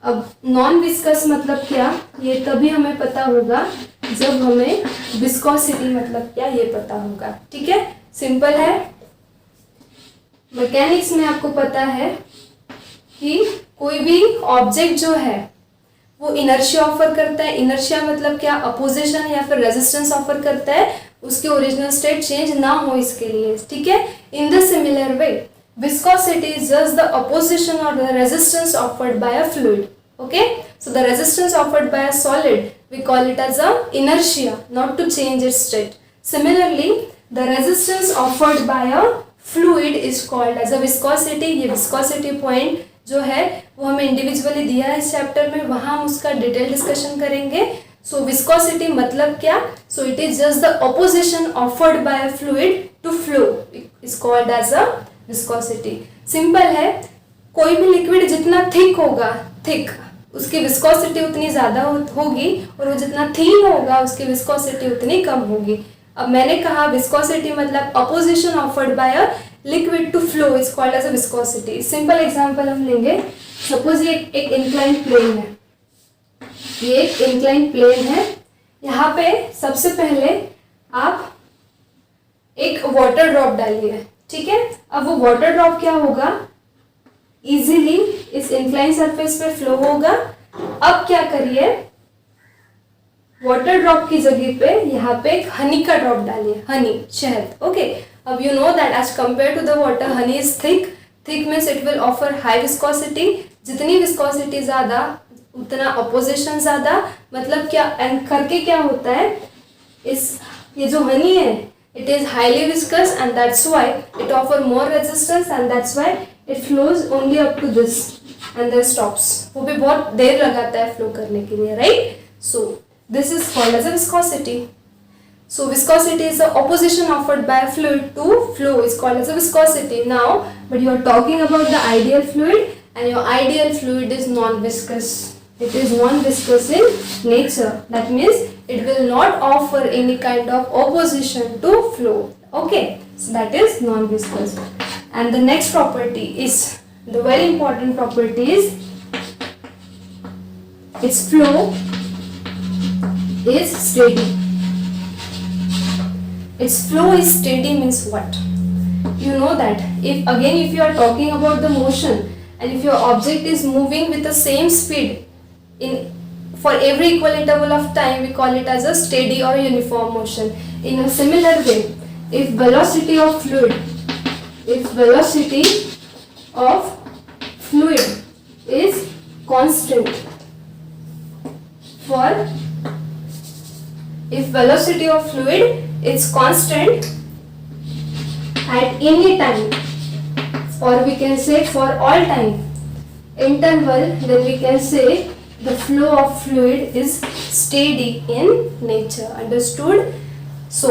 Speaker 1: अब non-viscous मतलब क्या, ये तभी हमें पता होगा जब हमें viscosity मतलब क्या ये पता होगा। ठीक है, सिंपल है। मैकेनिक्स में आपको पता है कि कोई भी ऑब्जेक्ट जो है वो इनर्शिया ऑफर करता है। इनर्शिया मतलब क्या, अपोजिशन या फिर रेजिस्टेंस ऑफर करता है उसके ओरिजिनल स्टेट चेंज ना हो इसके लिए। ठीक है, in the similar way viscosity is just the opposition और the resistance offered by a fluid. Okay, so the resistance offered by a solid we call it as a inertia, not to change its state. Similarly the resistance offered by a fluid is called as a viscosity. ये विस्कोसिटी पॉइंट जो है वो हमें इंडिविजुअली दिया है इस चैप्टर में, वहाँ हम उसका डिटेल डिस्कशन करेंगे। सो विस्कोसिटी मतलब क्या, so it is just the opposition offered by a fluid to flow, is called as a viscosity. Simple है, कोई भी लिक्विड जितना थिक होगा, थिक उसकी विस्कोसिटी उतनी ज़्यादा होगी और वो जितना थीन होगा उसकी विस्कोसिटी उतनी कम होगी। अब मैंने कहा विस्कोसिटी मतलब opposition offered by a liquid to flow is called as a viscosity. Simple example हम लेंगे, सपोज ये एक इंक्लाइन प्लेन है, ये एक इंक्लाइन प्लेन है, यहाँ पे सबसे पहले आप एक वाटर ड्रॉप डालिए, ठीक है। अब वो वाटर ड्रॉप क्या होगा, इजीली इस इंक्लाइन सरफेस पे फ्लो होगा। अब क्या करिए, वाटर ड्रॉप की जगह पे यहाँ पे एक हनी का ड्रॉप डालिए, हनी, शहद, ओके। अब you know that as compare to the water honey is thick, thick means it will offer high viscosity, जितनी विस्कोसिटी ज्यादा उतना अपोजिशन ज्यादा, मतलब क्या एंड करके क्या होता है, इस ये जो हनी है it is highly viscous and that's why it offer more resistance and that's why it flows only up to this and then stops, वो भी बहुत देर लगाता है फ्लो करने के लिए, right. So this is called as a viscosity. So viscosity is the opposition offered by a fluid to flow is called as a viscosity. Now but you are talking about the ideal fluid and your ideal fluid is non-viscous. It is non-viscous in nature. That means it will not offer any kind of opposition to flow. Okay, so that is non-viscous. And the next property is, the very important property is its flow is steady. Its flow is steady means what? You know that if you are talking about the motion and if your object is moving with the same speed in for every equal interval of time, we call it as a steady or uniform motion. In a similar way, if velocity of fluid is constant if velocity of fluid is constant at any time, or we can say for all time interval, then we can say the flow of fluid is steady in nature. Understood? So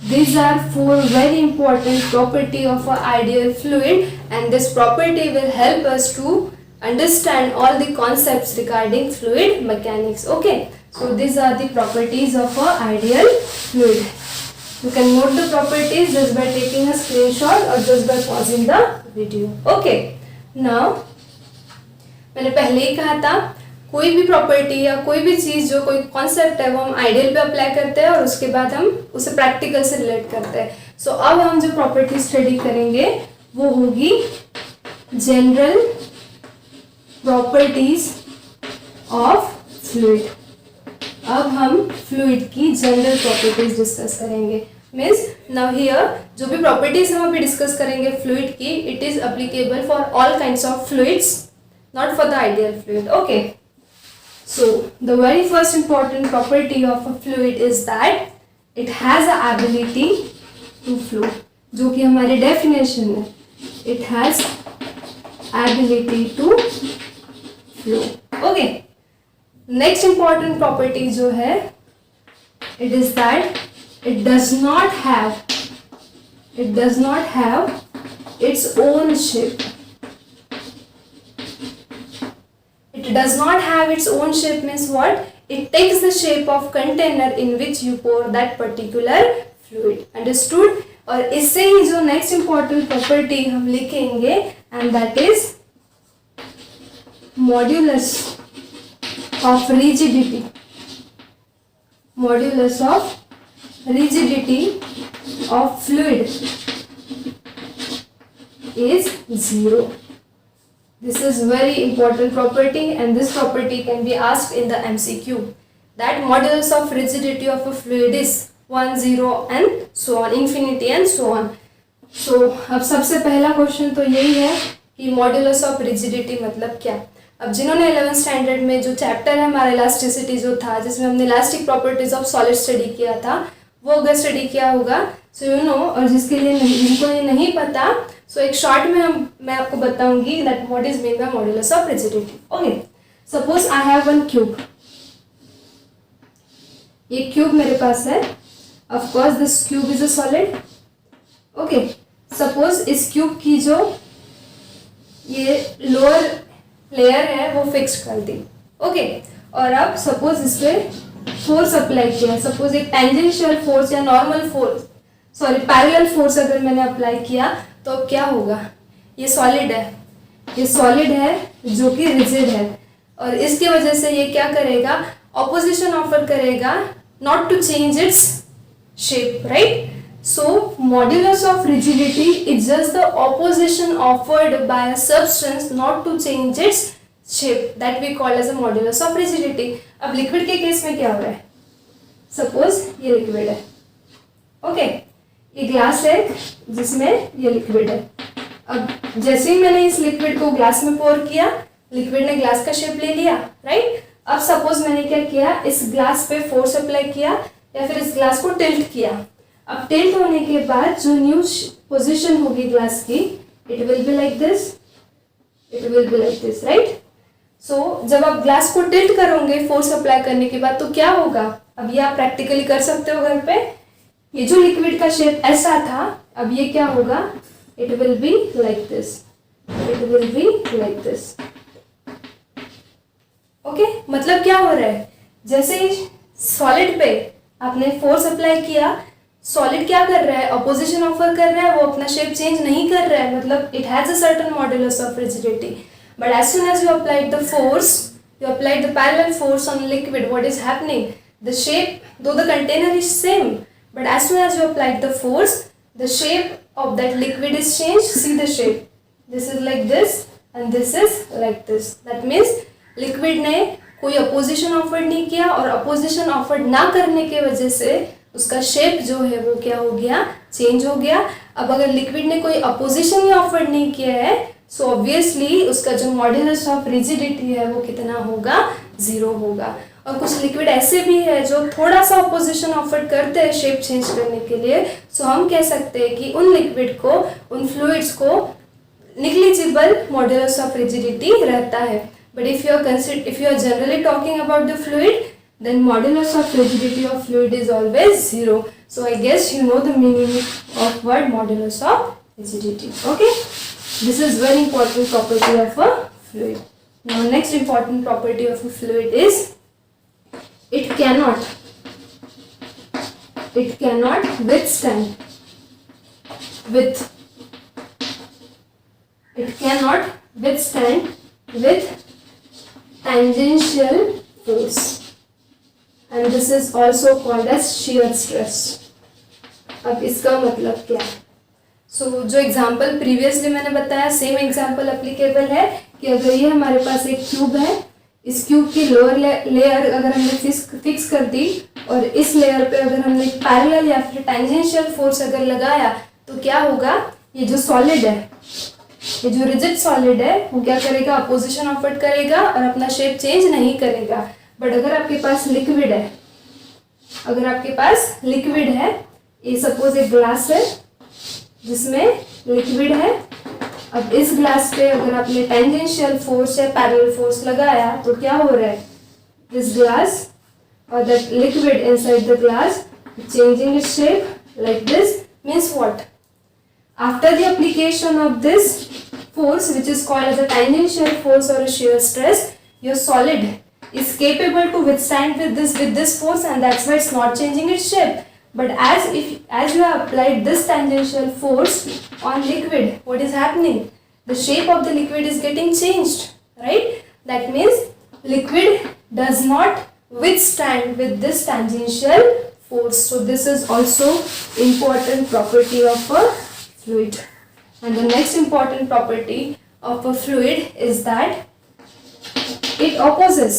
Speaker 1: these are four very important property of an ideal fluid, and this property will help us to understand all the concepts regarding fluid mechanics. Okay, so these are the properties of an ideal fluid. You can note the properties just by taking a screenshot or just by pausing the video. Okay, now मैंने पहले ही कहा था कोई भी प्रॉपर्टी या कोई भी चीज़ जो कोई कॉन्सेप्ट है वो हम आइडियल पे अप्लाई करते हैं और उसके बाद हम उसे प्रैक्टिकल से रिलेट करते हैं। सो अब हम जो प्रॉपर्टी स्टडी करेंगे वो होगी जनरल प्रॉपर्टीज ऑफ फ्लूइड। अब हम फ्लूइड की जनरल प्रॉपर्टीज डिस्कस करेंगे। मीन्स नाउ हियर जो भी प्रॉपर्टीज हम अभी डिस्कस करेंगे फ्लूइड की, it is applicable for all kinds of fluids, not for the ideal fluid. Okay, so the very first important property of a fluid is that it has a ability to flow, जो कि हमारी definition है, it has ability to flow. Okay, next important property जो है it is that it does not have its own shape. It does not have its own shape means what? It takes the shape of container in which you pour that particular fluid. Understood? और इससे ही जो next important property हम लिखेंगे and that is modulus of rigidity. Modulus of rigidity of fluid is 0. This is very important property and this property can be asked in the MCQ. That modulus of rigidity of a fluid is 1, 0 and so on, infinity and so on. So अब सबसे पहला क्वेश्चन तो यही है कि मॉड्यूलस ऑफ रिजिडिटी मतलब क्या। अब जिन्होंने 11th स्टैंडर्ड में जो चैप्टर है हमारा इलास्टिसिटी जो था, जिसमें हमने elastic properties of solid study किया था, वो अगर स्टडी किया होगा सो यू नो, और जिसके लिए जिनको ये नहीं पता, सो एक शॉर्ट में मैं आपको बताऊंगी that what is mean bye modulus of rigidity. Okay, suppose I have one cube, ये क्यूब मेरे पास है, of course this cube is a solid. Okay, suppose इस क्यूब की जो ये लोअर लेयर है वो फिक्स कर दी। ओके, और अब सपोज इस पे फोर्स अप्लाई किया, सपोज एक टेंजेंशियल फोर्स या normal force, sorry parallel force अगर मैंने अप्लाई किया, तो अब क्या होगा, ये सॉलिड है, ये सॉलिड है जो कि रिजिड है, और इसकी वजह से ये क्या करेगा, ऑपोजिशन ऑफर करेगा, not to change its shape, right. So modulus of rigidity is just the opposition offered by a substance not to change its shape, that we call as a modulus of rigidity. अब लिक्विड के केस में क्या हो रहा है, सपोज ये लिक्विड है, ओके, ये ग्लास है जिसमें ये लिक्विड है. अब जैसे ही मैंने इस लिक्विड को ग्लास में पोर किया, लिक्विड ने ग्लास का शेप ले लिया, राइट. अब सपोज मैंने क्या किया, इस ग्लास पे फोर्स अप्लाई किया या फिर इस ग्लास को टिल्ट किया. अब टिल्ट होने के बाद जो न्यू पोजीशन होगी ग्लास की, it will be like this, it will be like this, right. So जब आप ग्लास को टिल्ट करोगे फोर्स अप्लाई करने के बाद, तो क्या होगा, अब ये आप प्रैक्टिकली कर सकते हो घर पे. ये जो लिक्विड का शेप ऐसा था, अब ये क्या होगा, it will be like this, it will be like this, okay. मतलब क्या हो रहा है, जैसे ही सॉलिड पे आपने फोर्स अप्लाई किया, सॉलिड क्या कर रहा है, अपोजिशन ऑफर कर रहा है, वो अपना शेप चेंज नहीं कर रहा है, मतलब it has a certain modulus of rigidity. But as soon as you applied the force, you applied the parallel force on liquid, what is happening, the shape, though the container is same, but as soon as you applied the force, the shape of that liquid is changed. See the shape, this is like this and this is like this. That means liquid ने कोई opposition offered नहीं किया, और opposition offered ना करने के वजह से उसका शेप जो है वो क्या हो गया, चेंज हो गया. अब अगर लिक्विड ने कोई अपोजिशन ही ऑफर नहीं किया है, सो ऑब्वियसली उसका जो मॉड्यूलस ऑफ रिजिडिटी है वो कितना होगा, 0 होगा. और कुछ लिक्विड ऐसे भी है जो थोड़ा सा अपोजिशन ऑफर करते हैं शेप चेंज करने के लिए, सो हम कह सकते हैं कि उन लिक्विड को, उन फ्लूइड्स को निग्लिजिबल मॉड्यूलस ऑफ रिजिडिटी रहता है. But if you are generally talking about the fluid, then modulus of rigidity of fluid is always 0. So I guess you know the meaning of word modulus of rigidity. Okay, this is very important property of a fluid. Now next important property of a fluid is it cannot withstand with tangential force, and this is also called as shear stress. अब इसका मतलब क्या है, सो जो एग्जाम्पल प्रीवियसली मैंने बताया, सेम एग्जाम्पल एप्लीकेबल है कि अगर ये हमारे पास एक क्यूब है, इस क्यूब की लोअर लेयर अगर हमने फिक्स कर दी, और इस लेयर पे अगर हमने पैरेलल या फिर टेंजेंशियल फोर्स अगर लगाया, तो क्या होगा, ये जो सॉलिड है, ये जो रिजिड सॉलिड है, वो क्या करेगा, अपोजिशन ऑफर करेगा और अपना शेप चेंज नहीं करेगा. बट अगर आपके पास लिक्विड है, अगर आपके पास लिक्विड है, ये सपोज एक ग्लास है जिसमें लिक्विड है, अब इस ग्लास पे अगर आपने टेंजेंशियल फोर्स या पैरेलल फोर्स लगाया, तो क्या हो रहा है, दिस ग्लास और that liquid inside the glass changing its shape like this. Means what, after the application of this force, which is called as a tangential force or a shear stress, your solid is capable to withstand with this force, and that's why it's not changing its shape. But as you have applied this tangential force on liquid, what is happening, the shape of the liquid is getting changed, right? That means liquid does not withstand with this tangential force. So this is also important property of a fluid. And the next important property of a fluid is that it opposes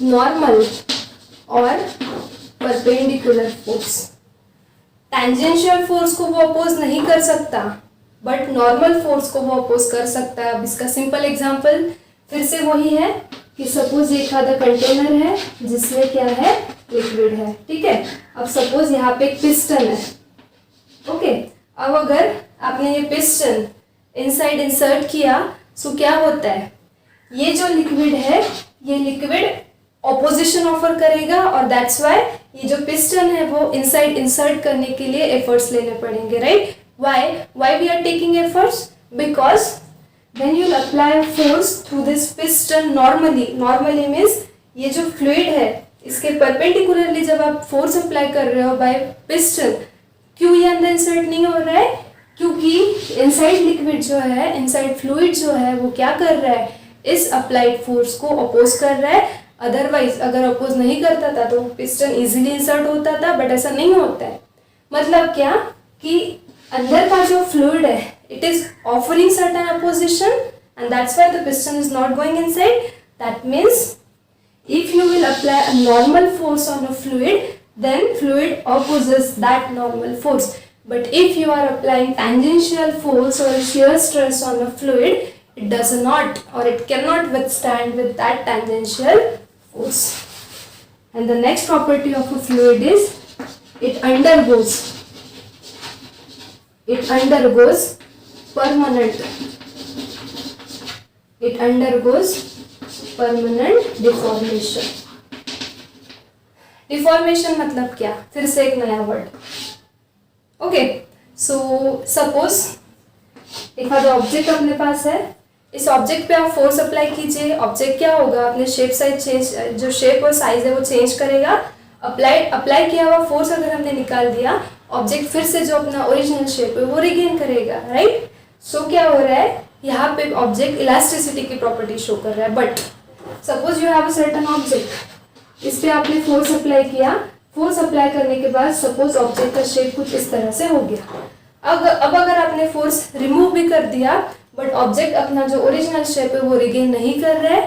Speaker 1: normal or perpendicular force. Tangential force को वो oppose नहीं कर सकता, but normal force को वो oppose कर सकता है. अब इसका simple example फिर से वही है कि सपोज एक आधा कंटेनर है जिसमें क्या है, लिक्विड है, ठीक है. अब सपोज यहाँ पे एक पिस्टन है, ओके. अब अगर आपने ये पिस्टन इनसाइड इंसर्ट किया, सो क्या होता है, ये जो लिक्विड है, ये लिक्विड ऑपोजिशन ऑफर करेगा, और दैट्स वाई ये जो पिस्टन है वो इनसाइड इंसर्ट करने के लिए एफर्ट्स लेने पड़ेंगे, right. Why we are taking efforts, because when you will apply a force through this piston normally means ये जो फ्लूइड है इसके परपेंडिकुलरली जब आप फोर्स अप्लाई कर रहे हो बाय पिस्टन, क्यों ये अंदर इंसर्ट नहीं हो रहा है? क्योंकि इनसाइड लिक्विड जो है, इनसाइड फ्लूइड जो है वो क्या कर रहा है, इस अप्लाइड फोर्स को अपोज कर रहा है। अदरवाइज अगर अपोज नहीं करता था तो पिस्टन इजीली इंसर्ट होता था, बट ऐसा नहीं होता है। मतलब क्या कि अंदर का जो फ्लूइड है it is offering certain opposition and that's why the piston is not going inside. That means if you will apply a normal force on a fluid, then fluid opposes that normal force. But if you are applying tangential force or shear stress on a fluid, it does not or it cannot withstand with that tangential force. And the next property of a fluid is it undergoes permanent deformation. Deformation मतलब क्या? फिर से एक नया वर्ड। ओके, सो सपोज एक आधा ऑब्जेक्ट अपने पास है, इस ऑब्जेक्ट पे आप फोर्स अप्लाई कीजिए, ऑब्जेक्ट क्या होगा, अपने शेप साइज चेंज, जो शेप और साइज है वो चेंज करेगा। अप्लाई किया हुआ फोर्स अगर हमने निकाल दिया, ऑब्जेक्ट फिर से जो अपना ओरिजिनल शेप है वो रिगेन करेगा, राइट। सो क्या हो रहा है, यहाँ पे ऑब्जेक्ट इलास्टिसिटी की प्रॉपर्टी शो कर रहा है। But suppose you have a certain object, इस पे आपने फोर्स अप्लाई किया, फोर्स अप्लाई करने के बाद सपोज ऑब्जेक्ट का शेप कुछ इस तरह से हो गया। अब अगर आपने फोर्स रिमूव भी कर दिया बट ऑब्जेक्ट अपना जो ओरिजिनल शेप है वो रिगेन नहीं कर रहा है,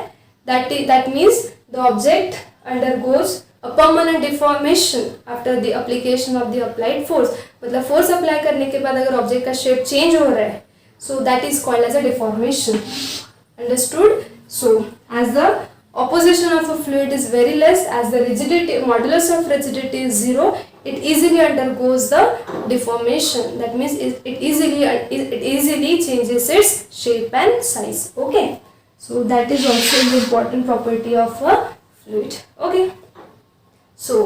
Speaker 1: that means the object undergoes a permanent deformation after the application of the applied force. मतलब फोर्स अप्लाई करने के बाद अगर ऑब्जेक्ट का शेप चेंज हो रहा है, so that is called as a deformation. Understood? So as the opposition of a fluid is very less, as the rigidity modulus of rigidity is 0, it easily undergoes the deformation. That means it easily changes its shape and size. Okay, so that is also the important property of a fluid. Okay, so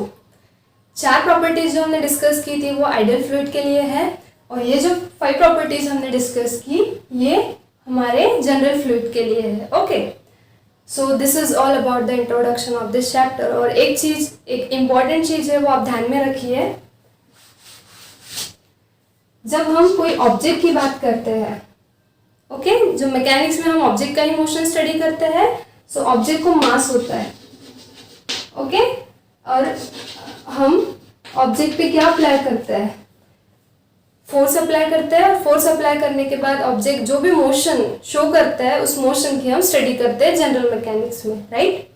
Speaker 1: चार प्रॉपर्टीज जो हमने डिस्कस की थी वो आइडियल फ्लूइड के लिए है, और ये जो 5 प्रॉपर्टीज हमने डिस्कस की ये हमारे जनरल फ्लूइड के लिए है। Okay, so this is all about the introduction of this chapter. और एक इम्पॉर्टेंट चीज है वो आप ध्यान में रखिए, जब हम कोई ऑब्जेक्ट की बात करते हैं, ओके, जो मैकेनिक्स में हम ऑब्जेक्ट का ही मोशन स्टडी करते हैं, सो ऑब्जेक्ट को मास होता है, ओके, और हम ऑब्जेक्ट पे क्या अप्लाई करते हैं, फोर्स अप्लाई करते हैं, और फोर्स अप्लाई करने के बाद ऑब्जेक्ट जो भी मोशन शो करता है उस मोशन की हम स्टडी करते हैं जनरल मैकेनिक्स में, right.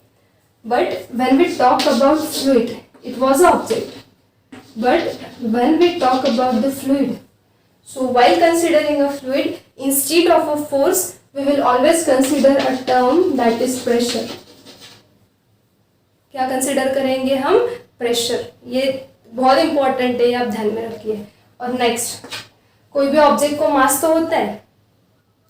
Speaker 1: But when we talk about fluid it was a object, but when we talk about the fluid, so while considering a fluid instead of a force we will always consider a term that is pressure. क्या कंसीडर करेंगे हम? प्रेशर। ये बहुत इंपॉर्टेंट है, ये आप ध्यान में रखिए। और नेक्स्ट, कोई भी ऑब्जेक्ट को मास तो होता है,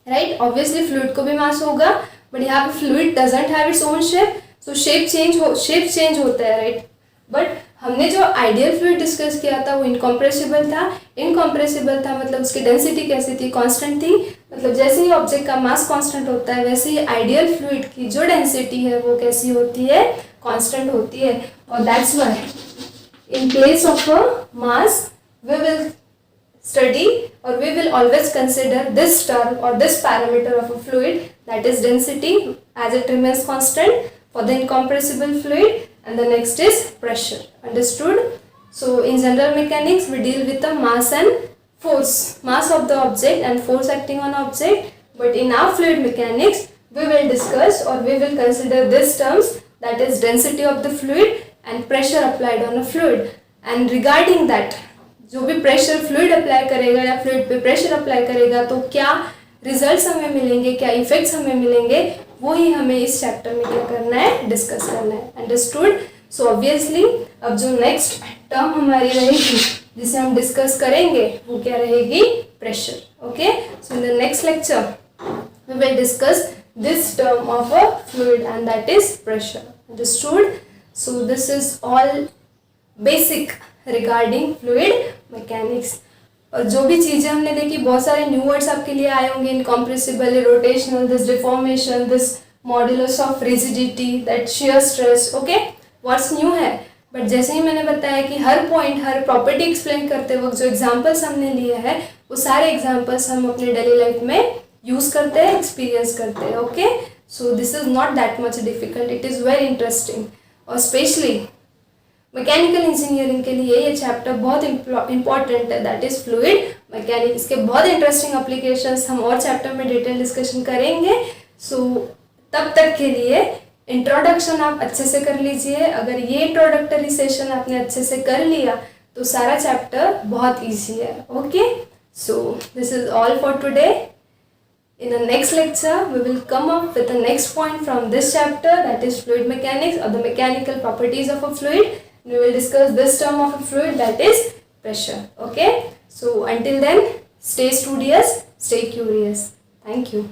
Speaker 1: राइट, ऑब्वियसली फ्लूइड को भी मास होगा, बट यहाँ पे fluid doesn't have its own shape, so shape change होता है, राइट। बट हमने जो आइडियल फ्लूइड डिस्कस किया था वो इनकम्प्रेसिबल था, मतलब उसकी डेंसिटी कैसी थी? कांस्टेंट थी। मतलब जैसे ही ऑब्जेक्ट का मास कांस्टेंट होता है वैसे ही आइडियल फ्लूइड की जो डेंसिटी है वो कैसी होती है? कांस्टेंट होती है। और that's why in place of a mass we will study or we will always consider this term or this parameter of a fluid, that is density, as it remains constant for the incompressible fluid, and the next is pressure. Understood? So in general mechanics we deal with the mass and force, mass of the object and force acting on object, but in our fluid mechanics we will discuss or we will consider these terms, that is density of the fluid and pressure applied on a fluid. And regarding that, जो भी प्रेशर फ्लूइड अप्लाई करेगा या फ्लूइड पे प्रेशर अप्लाई करेगा तो क्या रिजल्ट्स हमें मिलेंगे, क्या इफेक्ट्स हमें मिलेंगे, वो ही हमें इस चैप्टर में क्या करना है? डिस्कस करना है। अंडरस्टूड? सो ऑब्वियसली अब जो नेक्स्ट टर्म हमारी रहेगी जिसे हम डिस्कस करेंगे वो क्या रहेगी? Pressure. Okay, so in the next lecture we will discuss this term of a fluid and that is pressure. Understood? So this is all basic regarding fluid mechanics. और जो भी चीज़ें हमने देखी, बहुत सारे न्यू वर्ड्स आपके लिए आए होंगे, incompressible, rotational, this deformation, this modulus of rigidity, that shear stress, okay, what's new है। बट जैसे ही मैंने बताया कि हर पॉइंट, हर प्रॉपर्टी एक्सप्लेन करते वक्त जो एग्जाम्पल्स हमने लिए हैं वो सारे एग्जाम्पल्स हम अपने डेली लाइफ में यूज़ करते हैं, एक्सपीरियंस करते हैं, okay. So this is not that much difficult, it is very interesting. और स्पेशली मैकेनिकल इंजीनियरिंग के लिए ये चैप्टर बहुत इंपॉर्टेंट है, दैट इज़ फ्लूइड मैकेनिक्स। इसके बहुत इंटरेस्टिंग एप्लीकेशंस हम और चैप्टर में डिटेल डिस्कशन करेंगे। सो तब तक के लिए इंट्रोडक्शन आप अच्छे से कर लीजिए। अगर ये इंट्रोडक्टरी सेशन आपने अच्छे से कर लिया तो सारा चैप्टर बहुत ईजी है, okay. So this is all for today. In the next lecture, we will come up with the next point from this chapter, that is fluid mechanics or the mechanical properties of a fluid. We will discuss this term of a fluid, that is pressure. Okay. So until then, stay studious, stay curious. Thank you.